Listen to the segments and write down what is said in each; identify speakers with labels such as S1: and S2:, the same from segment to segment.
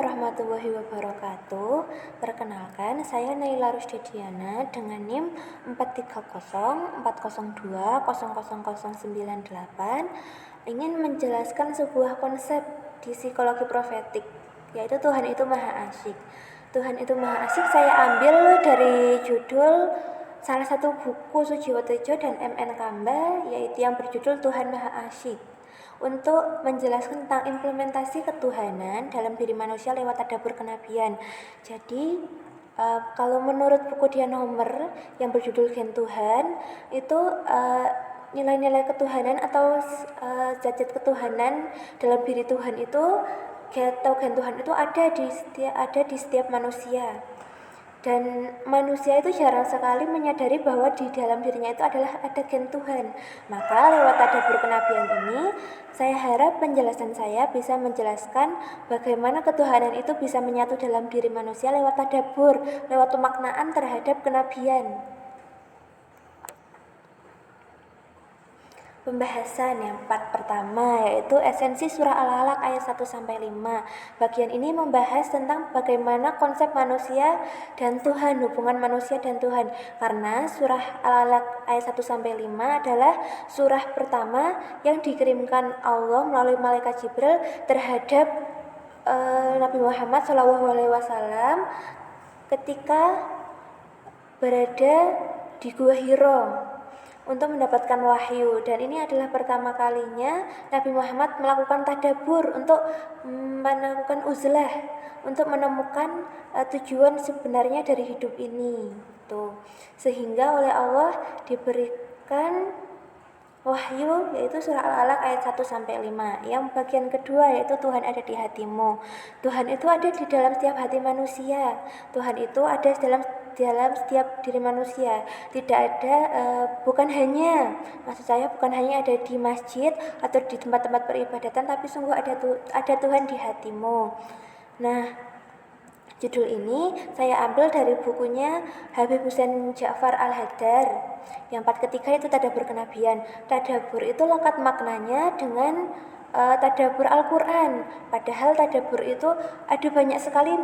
S1: warahmatullahi wabarakatuh. Perkenalkan, saya Naila Rusdidiana dengan NIM 4304002000098 ingin menjelaskan sebuah konsep di psikologi profetik, yaitu Tuhan itu Maha Asyik. Tuhan itu Maha Asyik saya ambil dari judul salah satu buku Sujiwotejo dan M.N. Kamba, yaitu yang berjudul Tuhan Maha Asyik, untuk menjelaskan tentang implementasi ketuhanan dalam diri manusia lewat tadabbur kenabian. Jadi kalau menurut buku Dian Homer yang berjudul Gen Tuhan, itu nilai-nilai ketuhanan atau zat-zat ketuhanan dalam diri Tuhan itu atau Gen Tuhan itu ada di setiap manusia. Dan manusia itu jarang sekali menyadari bahwa di dalam dirinya itu adalah ada gen Tuhan. Maka lewat tadabbur kenabian ini, saya harap penjelasan saya bisa menjelaskan bagaimana ketuhanan itu bisa menyatu dalam diri manusia lewat tadabbur, lewat pemaknaan terhadap kenabian. Pembahasan yang part pertama yaitu esensi surah Al-Alaq ayat 1-5. Bagian ini membahas tentang bagaimana konsep manusia dan Tuhan, hubungan manusia dan Tuhan. Karena surah Al-Alaq ayat 1-5 adalah surah pertama yang dikirimkan Allah melalui malaikat Jibril terhadap Nabi Muhammad SAW ketika berada di Gua Hiro untuk mendapatkan wahyu. Dan ini adalah pertama kalinya Nabi Muhammad melakukan tadabbur untuk melakukan uzlah, untuk menemukan tujuan sebenarnya dari hidup ini. Sehingga oleh Allah diberikan wahyu, yaitu surah Al-Alaq ayat 1-5. Yang bagian kedua yaitu Tuhan ada di hatimu. Tuhan itu ada di dalam setiap hati manusia. Tuhan itu ada dalam setiap diri manusia. Tidak ada bukan hanya ada di masjid atau di tempat-tempat peribadatan, tapi sungguh ada Tuhan di hatimu. Nah, judul ini saya ambil dari bukunya Habib Hussein Ja'far Al-Haddar. Yang part ketiga itu tadabbur kenabian. Tadabbur itu lekat maknanya dengan tadabbur Al-Quran. Padahal tadabbur itu ada banyak sekali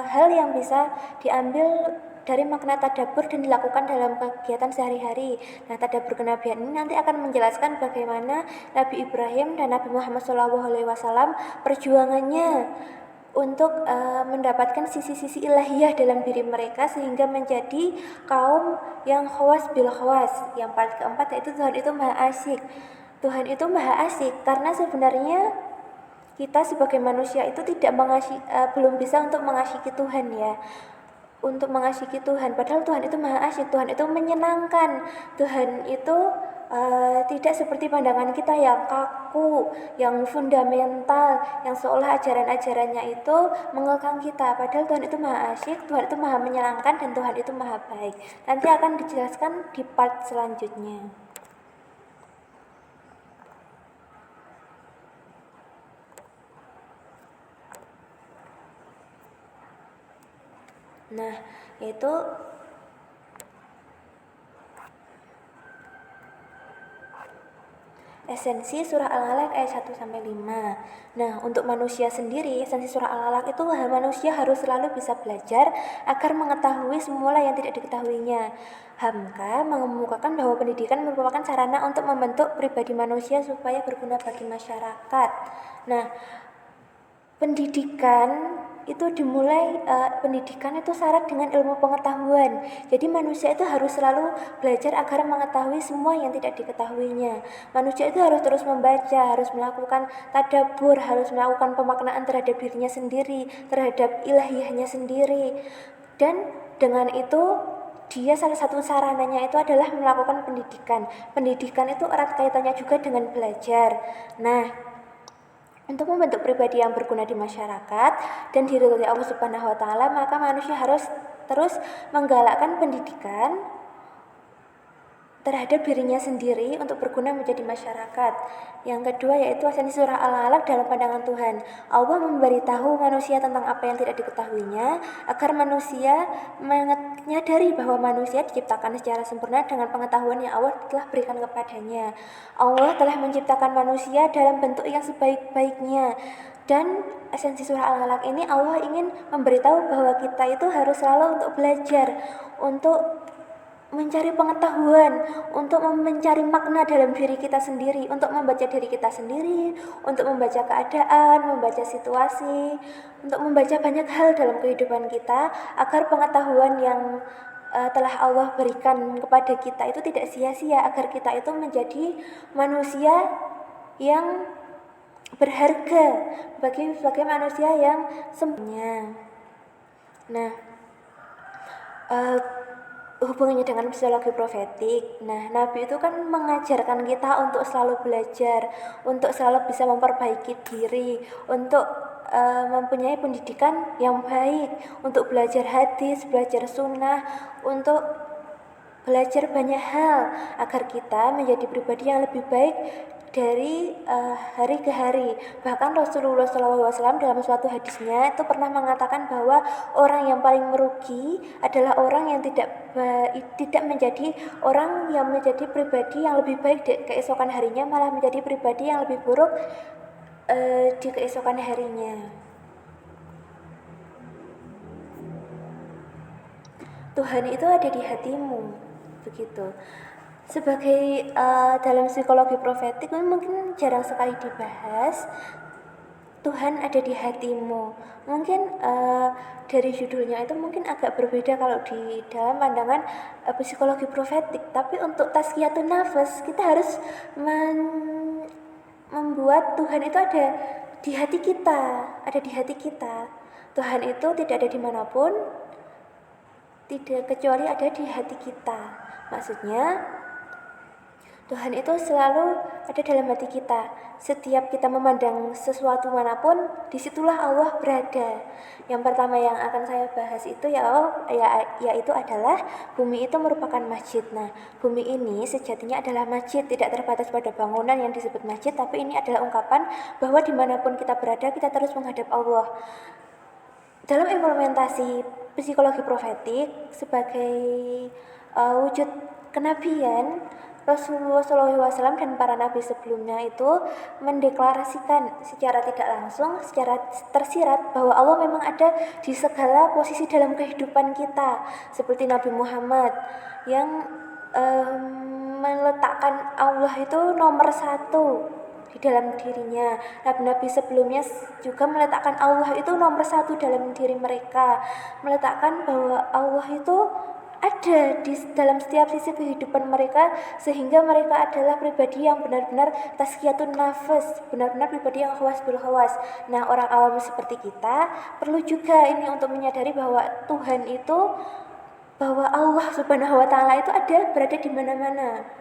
S1: hal yang bisa diambil dari makna tadabbur dan dilakukan dalam kegiatan sehari-hari. Nah, tadabbur kenabian ini nanti akan menjelaskan bagaimana Nabi Ibrahim dan Nabi Muhammad SAW perjuangannya untuk mendapatkan sisi-sisi ilahiyah dalam diri mereka sehingga menjadi kaum yang khawas bil khawas. Yang part keempat yaitu Tuhan itu Maha Asyik. Tuhan itu Maha Asyik karena sebenarnya kita sebagai manusia itu belum bisa untuk mengasyiki Tuhan ya. Untuk mengasyiki Tuhan, padahal Tuhan itu Maha Asyik, Tuhan itu menyenangkan. Tuhan itu tidak seperti pandangan kita yang kaku, yang fundamental, yang seolah ajaran-ajarannya itu mengekang kita. Padahal Tuhan itu Maha Asyik, Tuhan itu Maha menyenangkan, dan Tuhan itu Maha baik. Nanti akan dijelaskan di part selanjutnya. Nah, yaitu esensi surah Al-Alaq ayat 1-5. Nah, untuk manusia sendiri, esensi surah Al-Alaq itu manusia harus selalu bisa belajar agar mengetahui semula yang tidak diketahuinya. Hamka mengemukakan bahwa pendidikan merupakan sarana untuk membentuk pribadi manusia supaya berguna bagi masyarakat. Nah, pendidikan itu pendidikan itu syarat dengan ilmu pengetahuan. Jadi manusia itu harus selalu belajar agar mengetahui semua yang tidak diketahuinya. Manusia itu harus terus membaca, harus melakukan tadabbur, harus melakukan pemaknaan terhadap dirinya sendiri, terhadap ilahiyahnya sendiri. Dan dengan itu dia salah satu sarananya itu adalah melakukan pendidikan. Pendidikan itu erat kaitannya juga dengan belajar. Nah, untuk membentuk pribadi yang berguna di masyarakat dan diridhoi Allah Subhanahu wa taala, maka manusia harus terus menggalakkan pendidikan terhadap dirinya sendiri untuk berguna menjadi masyarakat. Yang kedua yaitu esensi surah Al-Alaq dalam pandangan Tuhan. Allah memberitahu manusia tentang apa yang tidak diketahuinya agar manusia menyadari bahwa manusia diciptakan secara sempurna dengan pengetahuan yang Allah telah berikan kepadanya. Allah telah menciptakan manusia dalam bentuk yang sebaik-baiknya. Dan esensi surah Al-Alaq ini Allah ingin memberitahu bahwa kita itu harus selalu untuk belajar, untuk mencari pengetahuan, untuk mencari makna dalam diri kita sendiri, untuk membaca diri kita sendiri, untuk membaca keadaan, membaca situasi, untuk membaca banyak hal dalam kehidupan kita, agar pengetahuan yang telah Allah berikan kepada kita itu tidak sia-sia, agar kita itu menjadi manusia yang berharga, sebagai manusia yang sempurna. Nah, hubungannya dengan psikologi profetik. Nah, Nabi itu kan mengajarkan kita untuk selalu belajar, untuk selalu bisa memperbaiki diri, untuk mempunyai pendidikan yang baik, untuk belajar hadis, belajar sunnah, untuk belajar banyak hal agar kita menjadi pribadi yang lebih baik dari hari ke hari. Bahkan Rasulullah SAW dalam suatu hadisnya itu pernah mengatakan bahwa orang yang paling merugi adalah orang yang tidak menjadi orang yang menjadi pribadi yang lebih baik di keesokan harinya, malah menjadi pribadi yang lebih buruk di keesokan harinya. Tuhan itu ada di hatimu, begitu. Sebagai dalam psikologi profetik mungkin jarang sekali dibahas. Tuhan ada di hatimu. Mungkin dari judulnya itu mungkin agak berbeda kalau di dalam pandangan psikologi profetik. Tapi untuk tazkiyatun nafas kita harus membuat Tuhan itu ada di hati kita, ada di hati kita. Tuhan itu tidak ada dimanapun, tidak kecuali ada di hati kita. Maksudnya Tuhan itu selalu ada dalam hati kita. Setiap kita memandang sesuatu manapun, disitulah Allah berada. Yang pertama yang akan saya bahas itu yaitu adalah bumi itu merupakan masjid. Nah, bumi ini sejatinya adalah masjid, tidak terbatas pada bangunan yang disebut masjid, tapi ini adalah ungkapan bahwa dimanapun kita berada, kita terus menghadap Allah. Dalam implementasi psikologi profetik sebagai wujud kenabian, Rasulullah SAW dan para nabi sebelumnya itu mendeklarasikan secara tidak langsung, secara tersirat bahwa Allah memang ada di segala posisi dalam kehidupan kita. Seperti Nabi Muhammad yang meletakkan Allah itu nomor 1 di dalam dirinya. Nabi-nabi sebelumnya juga meletakkan Allah itu nomor 1 dalam diri mereka, meletakkan bahwa Allah itu ada di dalam setiap sisi kehidupan mereka, sehingga mereka adalah pribadi yang benar-benar tazkiyatun nafas, benar-benar pribadi yang khawas bil khawas. Nah, orang awam seperti kita perlu juga ini untuk menyadari bahwa Tuhan itu, bahwa Allah Subhanahu wa taala itu berada di mana-mana.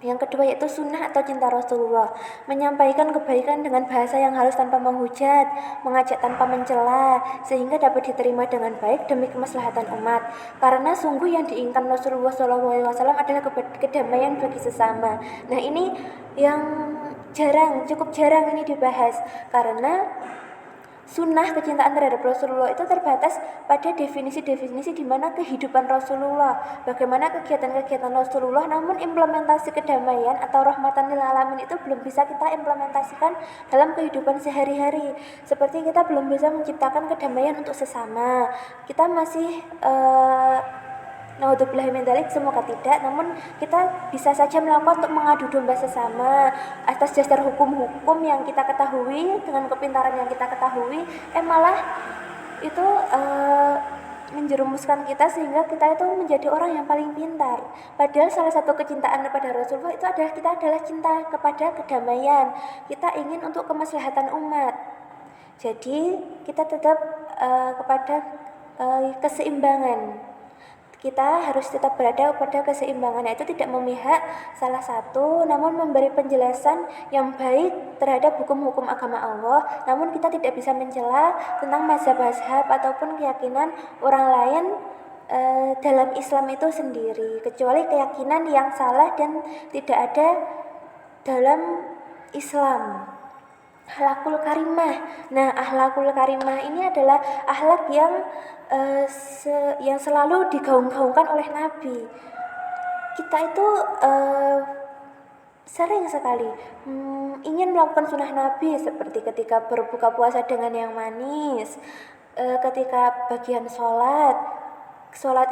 S1: Yang kedua yaitu sunnah atau cinta Rasulullah, menyampaikan kebaikan dengan bahasa yang halus tanpa menghujat, mengajak tanpa mencela, sehingga dapat diterima dengan baik demi kemaslahatan umat. Karena sungguh yang diinginkan Rasulullah SAW adalah kedamaian bagi sesama. Nah, ini yang cukup jarang ini dibahas, karena sunnah kecintaan terhadap Rasulullah itu terbatas pada definisi-definisi di mana kehidupan Rasulullah, bagaimana kegiatan-kegiatan Rasulullah, namun implementasi kedamaian atau rahmatan lil alamin itu belum bisa kita implementasikan dalam kehidupan sehari-hari. Seperti kita belum bisa menciptakan kedamaian untuk sesama. Kita masih naudzubillah min dzalik, semoga tidak, namun kita bisa saja melakukan untuk mengadu domba sesama atas dasar hukum-hukum yang kita ketahui, dengan kepintaran yang kita ketahui, malah itu menjerumuskan kita sehingga kita itu menjadi orang yang paling pintar. Padahal salah satu kecintaan kepada Rasulullah itu adalah cinta kepada kedamaian. Kita ingin untuk kemaslahatan umat. Jadi kita tetap kepada keseimbangan. Kita harus tetap berada pada keseimbangan, yaitu tidak memihak salah satu, namun memberi penjelasan yang baik terhadap hukum-hukum agama Allah. Namun kita tidak bisa mencela tentang mazhab-mazhab ataupun keyakinan orang lain dalam Islam itu sendiri, kecuali keyakinan yang salah dan tidak ada dalam Islam. Akhlakul karimah. Nah, akhlakul karimah ini adalah akhlak yang selalu digaung-gaungkan oleh Nabi. Kita itu sering sekali ingin melakukan sunnah Nabi seperti ketika berbuka puasa dengan yang manis, ketika bagian sholat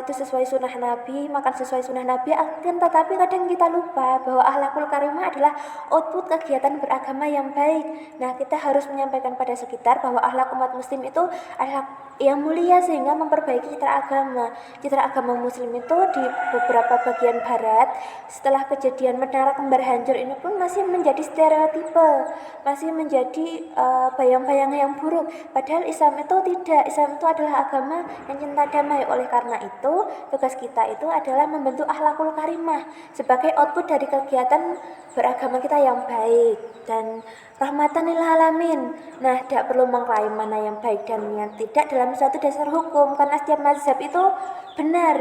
S1: itu sesuai sunnah Nabi, makan sesuai sunnah Nabi, akan tetapi kadang kita lupa bahwa akhlakul karimah adalah output kegiatan beragama yang baik. Nah, kita harus menyampaikan pada sekitar bahwa akhlak umat muslim itu akhlak yang mulia sehingga memperbaiki citra agama. Citra agama muslim itu di beberapa bagian barat setelah kejadian menara kembar hancur ini pun masih menjadi stereotipe, masih menjadi bayang-bayang yang buruk. Padahal Islam itu tidak. Islam itu adalah agama yang cinta damai. Oleh karena itu, tugas kita itu adalah membentuk akhlakul karimah sebagai output dari kegiatan beragama kita yang baik dan rahmatan lil alamin. Nah, tidak perlu mengklaim mana yang baik dan yang tidak dalam suatu dasar hukum karena setiap mazhab itu benar.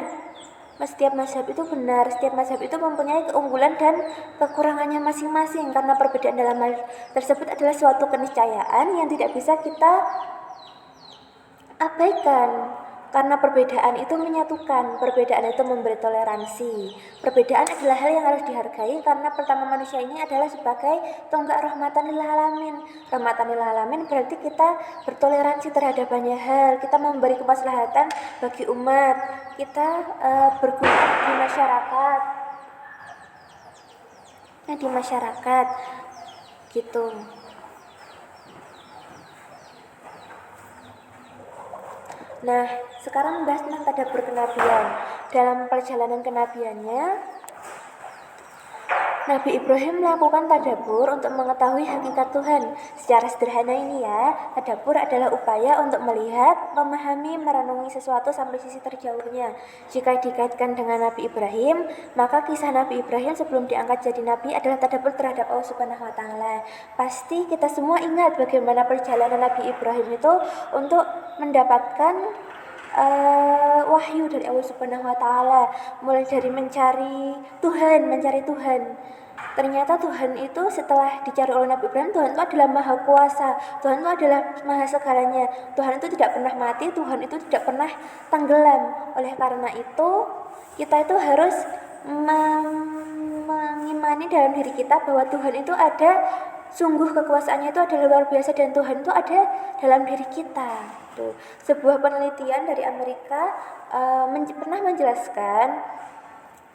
S1: Setiap mazhab itu benar, setiap mazhab itu mempunyai keunggulan dan kekurangannya masing-masing karena perbedaan dalam hal tersebut adalah suatu keniscayaan yang tidak bisa kita abaikan. Karena perbedaan itu menyatukan, perbedaan itu memberi toleransi. Perbedaan adalah hal yang harus dihargai karena pertama manusia ini adalah sebagai tonggak rahmatan lil alamin. Rahmatan lil alamin berarti kita bertoleransi terhadap banyak hal, kita memberi kemaslahatan bagi umat, kita berguna di masyarakat gitu. Nah, sekarang bahas tentang tadabbur kenabian. Dalam perjalanan kenabiannya, Nabi Ibrahim melakukan tadabbur untuk mengetahui hakikat Tuhan. Secara sederhana ini ya, tadabbur adalah upaya untuk melihat, memahami, merenungi sesuatu sampai sisi terjauhnya. Jika dikaitkan dengan Nabi Ibrahim, maka kisah Nabi Ibrahim sebelum diangkat jadi Nabi adalah tadabbur terhadap Allah Subhanahu wa Ta'ala. Pasti kita semua ingat bagaimana perjalanan Nabi Ibrahim itu untuk mendapatkan wahyu dari Allah Subhanahu wa Ta'ala, mulai dari mencari Tuhan. Ternyata Tuhan itu setelah dicari oleh Nabi Ibrahim, Tuhan itu adalah maha kuasa, Tuhan itu adalah maha segalanya, Tuhan itu tidak pernah mati, Tuhan itu tidak pernah tenggelam. Oleh karena itu kita itu harus mengimani dalam diri kita bahwa Tuhan itu ada, sungguh kekuasaannya itu adalah luar biasa dan Tuhan itu ada dalam diri kita. Tuh. Sebuah penelitian dari Amerika pernah menjelaskan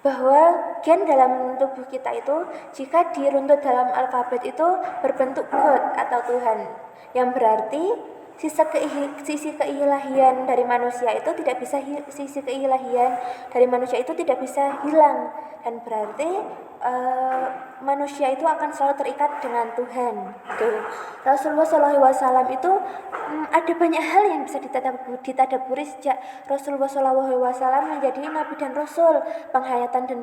S1: bahwa gen dalam tubuh kita itu jika diruntut dalam alfabet itu berbentuk God atau Tuhan, yang berarti sisi keilahian dari manusia itu tidak bisa hilang, dan berarti manusia itu akan selalu terikat dengan Tuhan. Tuh. Rasulullah SAW itu ada banyak hal yang bisa ditadaburi sejak Rasulullah SAW menjadi Nabi dan Rasul. Penghayatan dan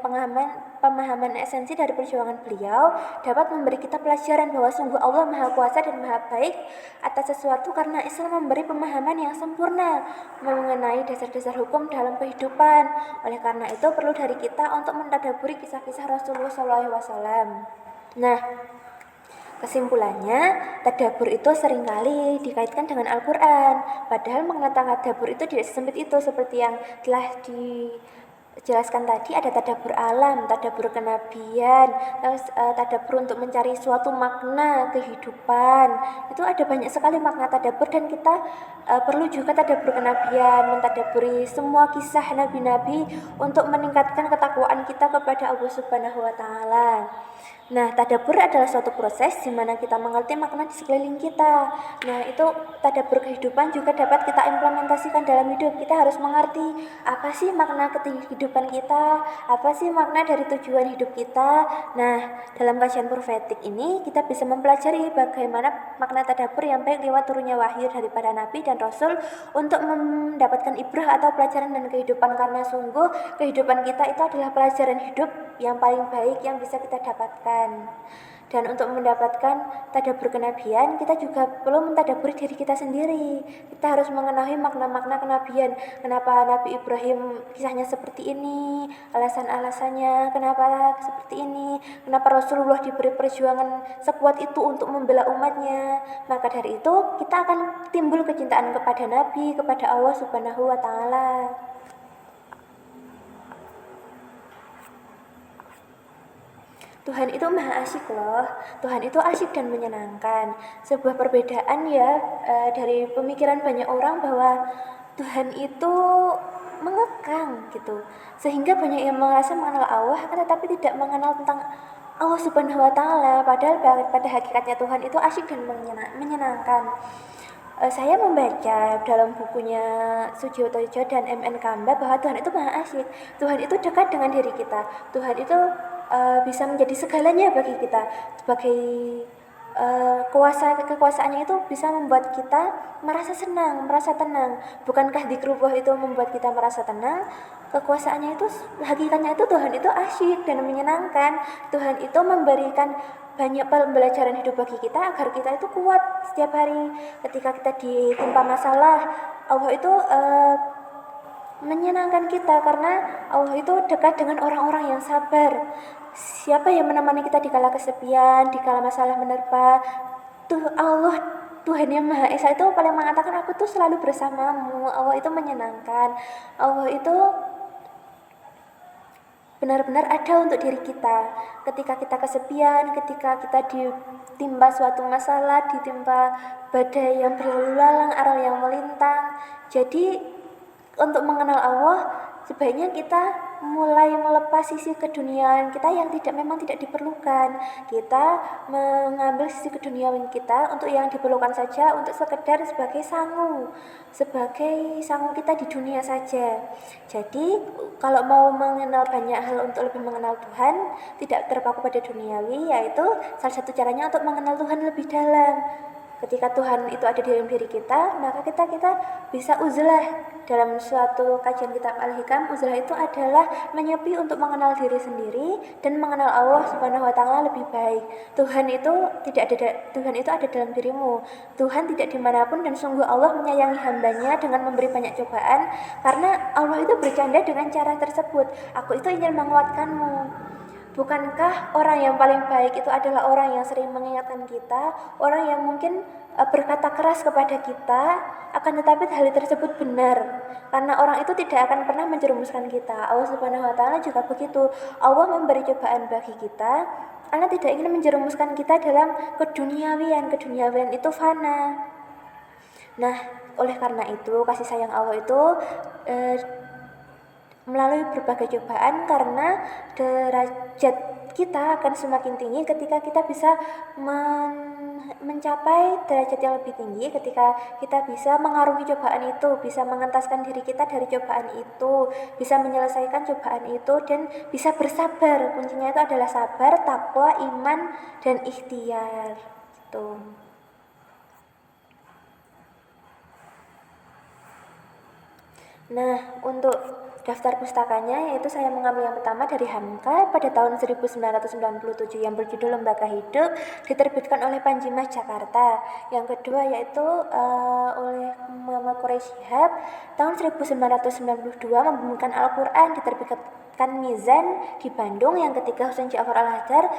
S1: pemahaman esensi dari perjuangan beliau dapat memberi kita pelajaran bahwa sungguh Allah Maha Kuasa dan Maha Baik atas sesuatu karena Islam memberi pemahaman yang sempurna mengenai dasar-dasar hukum dalam kehidupan. Oleh karena itu perlu dari kita untuk mentadaburi kisah-kisah Rasulullah SAW. Nah, kesimpulannya, tadabbur itu seringkali dikaitkan dengan Al-Quran. Padahal makna tadabbur itu tidak sesempit itu. Seperti yang telah dijelaskan tadi, ada tadabbur alam, tadabbur kenabian, terus tadabbur untuk mencari suatu makna kehidupan. Itu ada banyak sekali makna tadabbur, dan kita perlu juga tadabbur kenabian, mentadaburi semua kisah nabi-nabi untuk meningkatkan ketakwaan kita kepada Allah Subhanahu wa Ta'ala. Nah, tadabbur adalah suatu proses di mana kita mengerti makna di sekeliling kita. Nah, itu tadabbur kehidupan juga dapat kita implementasikan dalam hidup. Kita harus mengerti apa sih makna kehidupan kita, apa sih makna dari tujuan hidup kita. Nah, dalam kajian profetik ini kita bisa mempelajari bagaimana makna tadabbur yang baik lewat turunnya wahyu daripada Nabi dan Rasul untuk mendapatkan ibrah atau pelajaran dan kehidupan, karena sungguh kehidupan kita itu adalah pelajaran hidup yang paling baik yang bisa kita dapatkan. Dan untuk mendapatkan tadabbur kenabian, kita juga perlu mentadabburi diri kita sendiri. Kita harus mengenali makna-makna kenabian. Kenapa Nabi Ibrahim kisahnya seperti ini, alasan-alasannya kenapa seperti ini, kenapa Rasulullah diberi perjuangan sekuat itu untuk membela umatnya. Maka dari itu kita akan timbul kecintaan kepada Nabi, kepada Allah Subhanahu wa Ta'ala. Tuhan itu maha asyik loh. Tuhan itu asyik dan menyenangkan. Sebuah perbedaan ya dari pemikiran banyak orang bahwa Tuhan itu mengekang gitu. Sehingga banyak yang merasa mengenal Allah tetapi tidak mengenal tentang Allah Subhanahu wa taala. Padahal pada hakikatnya Tuhan itu asyik dan menyenangkan. Saya membaca dalam bukunya Sujiwo Tejo dan M.N. Kamba bahwa Tuhan itu maha asyik. Tuhan itu dekat dengan diri kita. Tuhan itu bisa menjadi segalanya bagi kita. Sebagai kekuasaannya itu bisa membuat kita merasa senang, merasa tenang. Bukankah dikruboh itu membuat kita merasa tenang? Kekuasaannya itu, hakikatnya itu Tuhan itu asyik dan menyenangkan. Tuhan itu memberikan banyak pembelajaran hidup bagi kita agar kita itu kuat setiap hari. Ketika kita ditimpa masalah, Allah itu menyenangkan kita karena Allah itu dekat dengan orang-orang yang sabar. Siapa yang menemani kita di kala kesepian, di kala masalah menerpa? Allah, Tuhan yang Maha Esa itu paling mengatakan, aku tuh selalu bersamamu. Allah itu menyenangkan. Allah itu benar-benar ada untuk diri kita. Ketika kita kesepian, ketika kita ditimpa suatu masalah, ditimpa badai yang berlalu lalang, aral yang melintang. Jadi untuk mengenal Allah, sebaiknya kita mulai melepas sisi keduniaan kita yang memang tidak diperlukan. Kita mengambil sisi keduniaan kita untuk yang diperlukan saja, untuk sekedar sebagai sangu kita di dunia saja. Jadi kalau mau mengenal banyak hal untuk lebih mengenal Tuhan, tidak terpaku pada duniawi, yaitu salah satu caranya untuk mengenal Tuhan lebih dalam. Ketika Tuhan itu ada di dalam diri kita, maka kita bisa uzlah. Dalam suatu kajian kitab Al-Hikam, uzlah itu adalah menyepi untuk mengenal diri sendiri dan mengenal Allah Subhanahu wa taala lebih baik. Tuhan itu ada dalam dirimu. Tuhan tidak dimanapun, dan sungguh Allah menyayangi hambanya dengan memberi banyak cobaan, karena Allah itu bercanda dengan cara tersebut. Aku itu ingin menguatkanmu. Bukankah orang yang paling baik itu adalah orang yang sering mengingatkan kita, orang yang mungkin berkata keras kepada kita, akan tetapi hal tersebut benar, karena orang itu tidak akan pernah menjerumuskan kita. Allah Subhanahu wa taala juga begitu. Allah memberi cobaan bagi kita karena tidak ingin menjerumuskan kita dalam keduniawian. Keduniawian itu fana. Nah, oleh karena itu kasih sayang Allah itu melalui berbagai cobaan, karena derajat kita akan semakin tinggi ketika kita bisa mencapai derajat yang lebih tinggi, ketika kita bisa mengarungi cobaan itu, bisa mengentaskan diri kita dari cobaan itu, bisa menyelesaikan cobaan itu, dan bisa bersabar. Kuncinya itu adalah sabar, takwa, iman, dan ikhtiar. Gitu. Nah, untuk daftar pustakanya yaitu saya mengambil yang pertama dari Hamka pada tahun 1997 yang berjudul Lembaga Hidup, diterbitkan oleh Panjimas Jakarta. Yang kedua yaitu oleh Muhammad Quraish Shihab tahun 1992 membukukan Al-Quran, diterbitkan Mizan di Bandung. Yang ketiga Husain Ja'far Al-Haddad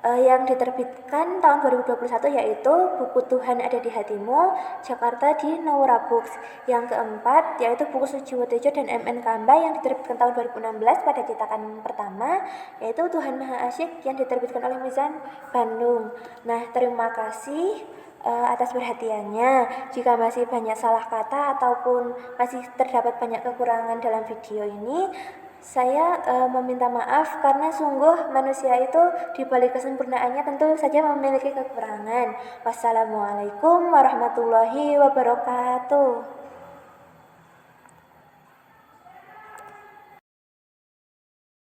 S1: yang diterbitkan tahun 2021 yaitu Buku Tuhan Ada di Hatimu, Jakarta di Naura Books. Yang keempat yaitu buku Sujiwo Tejo dan M.N. Kamba yang diterbitkan tahun 2016 pada cetakan pertama, yaitu Tuhan Maha Asyik yang diterbitkan oleh Mizan Bandung. Nah, terima kasih atas perhatiannya. Jika masih banyak salah kata ataupun masih terdapat banyak kekurangan dalam video ini, saya meminta maaf, karena sungguh manusia itu di balik kesempurnaannya tentu saja memiliki kekurangan. Wassalamualaikum warahmatullahi wabarakatuh.